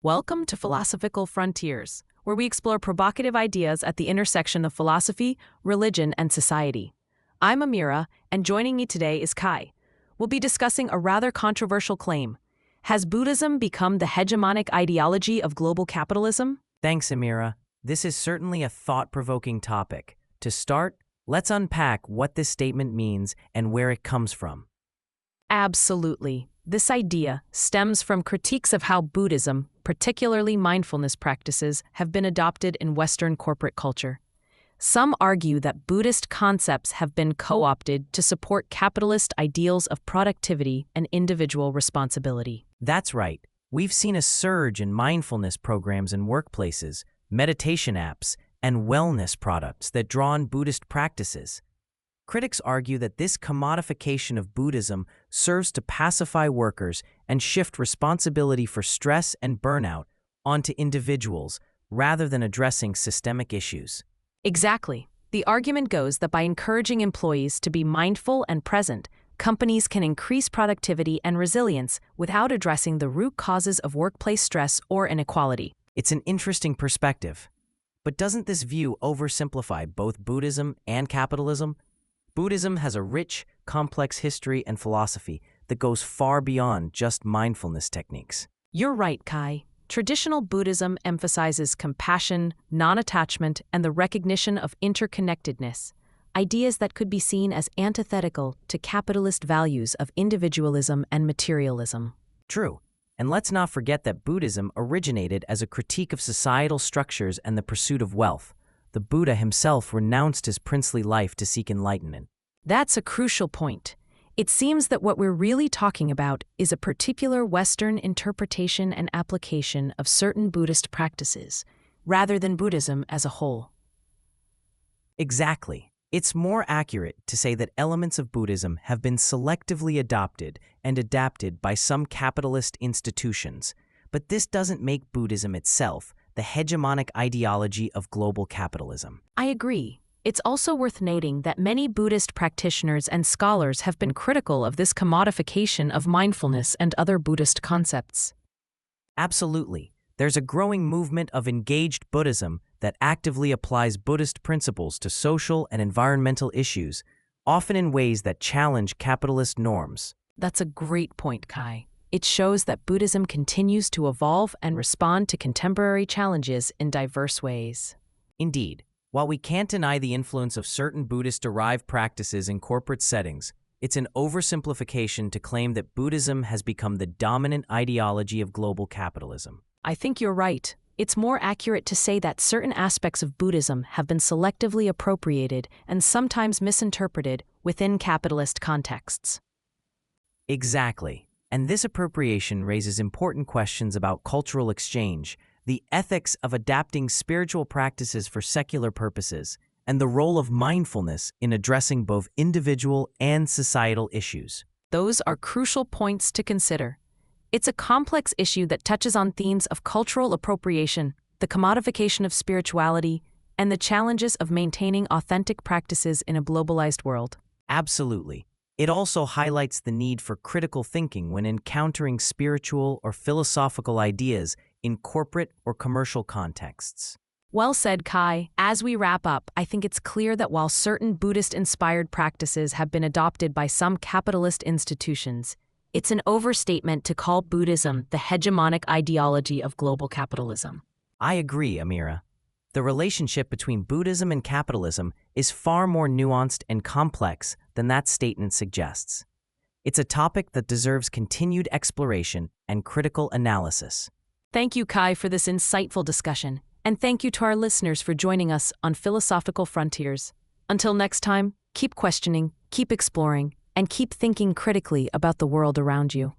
Welcome to Philosophical Frontiers, where we explore provocative ideas at the intersection of philosophy, religion, and society. I'm Amira, and joining me today is Kai. We'll be discussing a rather controversial claim. Has Buddhism become the hegemonic ideology of global capitalism? Thanks, Amira. This is certainly a thought-provoking topic. To start, let's unpack what this statement means and where it comes from. Absolutely. This idea stems from critiques of how Buddhism, particularly mindfulness practices, have been adopted in Western corporate culture. Some argue that Buddhist concepts have been co-opted to support capitalist ideals of productivity and individual responsibility. That's right. We've seen a surge in mindfulness programs in workplaces, meditation apps, and wellness products that draw on Buddhist practices. Critics argue that this commodification of Buddhism serves to pacify workers and shift responsibility for stress and burnout onto individuals rather than addressing systemic issues. Exactly. The argument goes that by encouraging employees to be mindful and present, companies can increase productivity and resilience without addressing the root causes of workplace stress or inequality. It's an interesting perspective. But doesn't this view oversimplify both Buddhism and capitalism? Buddhism has a rich, complex history and philosophy that goes far beyond just mindfulness techniques. You're right, Kai. Traditional Buddhism emphasizes compassion, non-attachment, and the recognition of interconnectedness, ideas that could be seen as antithetical to capitalist values of individualism and materialism. True. And let's not forget that Buddhism originated as a critique of societal structures and the pursuit of wealth. The Buddha himself renounced his princely life to seek enlightenment. That's a crucial point. It seems that what we're really talking about is a particular Western interpretation and application of certain Buddhist practices, rather than Buddhism as a whole. Exactly. It's more accurate to say that elements of Buddhism have been selectively adopted and adapted by some capitalist institutions, but this doesn't make Buddhism itself the hegemonic ideology of global capitalism. I agree. It's also worth noting that many Buddhist practitioners and scholars have been critical of this commodification of mindfulness and other Buddhist concepts. Absolutely. There's a growing movement of engaged Buddhism that actively applies Buddhist principles to social and environmental issues, often in ways that challenge capitalist norms. That's a great point, Kai. It shows that Buddhism continues to evolve and respond to contemporary challenges in diverse ways. Indeed, while we can't deny the influence of certain Buddhist-derived practices in corporate settings, it's an oversimplification to claim that Buddhism has become the dominant ideology of global capitalism. I think you're right. It's more accurate to say that certain aspects of Buddhism have been selectively appropriated and sometimes misinterpreted within capitalist contexts. Exactly. And this appropriation raises important questions about cultural exchange, the ethics of adapting spiritual practices for secular purposes, and the role of mindfulness in addressing both individual and societal issues. Those are crucial points to consider. It's a complex issue that touches on themes of cultural appropriation, the commodification of spirituality, and the challenges of maintaining authentic practices in a globalized world. Absolutely. It also highlights the need for critical thinking when encountering spiritual or philosophical ideas in corporate or commercial contexts. Well said, Kai. As we wrap up, I think it's clear that while certain Buddhist-inspired practices have been adopted by some capitalist institutions, it's an overstatement to call Buddhism the hegemonic ideology of global capitalism. I agree, Amira. The relationship between Buddhism and capitalism is far more nuanced and complex than that statement suggests. It's a topic that deserves continued exploration and critical analysis. Thank you, Kai, for this insightful discussion, and thank you to our listeners for joining us on Philosophical Frontiers. Until next time, keep questioning, keep exploring, and keep thinking critically about the world around you.